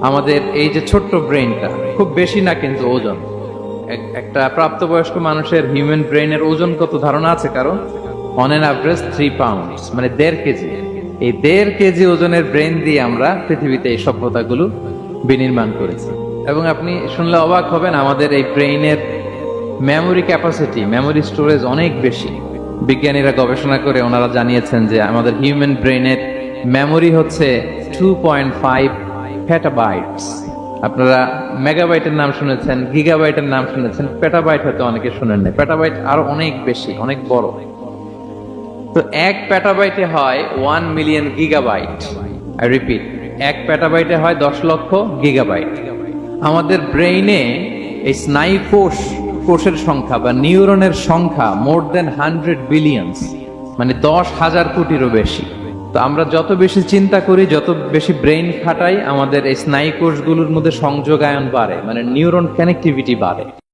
আমাদের এই যে ছোট্ট ব্রেনটা খুব বেশি না, কিন্তু ওজন একটা প্রাপ্তবয়স্ক মানুষের হিউম্যান ব্রেনের ওজন কত ধারণা আছে কারণ? অন এন অ্যাভারেজ 3 পাউন্ডস, মানে 1.5 কেজি। এই 1.5 কেজি ওজনের ব্রেন দিয়ে আমরা পৃথিবীতে এই সভ্যতাগুলো বিনির্মাণ করেছি। এবং আপনি শুনলে অবাক হবেন, আমাদের এই ব্রেইনের মেমোরি ক্যাপাসিটি, মেমোরি স্টোরেজ অনেক বেশি। বিজ্ঞানীরা গবেষণা করে ওনারা জানিয়েছেন যে আমাদের হিউম্যান ব্রেইনের মেমোরি হচ্ছে 2.5 পেটাবাইটস। আপনারা মেগাবাইটের নাম শুনেছেন, গিগাবাইটের নাম শুনেছেন, পেটাবাইট হয়তো অনেকে শুনেন না। পেটাবাইট আরো অনেক বেশি, অনেক বড়। তো 1 পেটাবাইটে হয় 1 মিলিয়ন গিগাবাইট। আই রিপিট, 1 পেটাবাইটে হয় 10 লক্ষ গিগাবাইট। আমাদের ব্রেইনে এই স্নায়ু কোষের সংখ্যা বা নিউরনের সংখ্যা মোর দেন 100 বিলিয়ন, মানে 10,000 কোটিরও বেশি। তো আমরা যত বেশি চিন্তা করি, যত বেশি ব্রেইন খাটাই, আমাদের এই স্নায়ু কোষগুলোর মধ্যে সংযোগায়ন বাড়ে, মানে নিউরন কানেক্টিভিটি বাড়ে।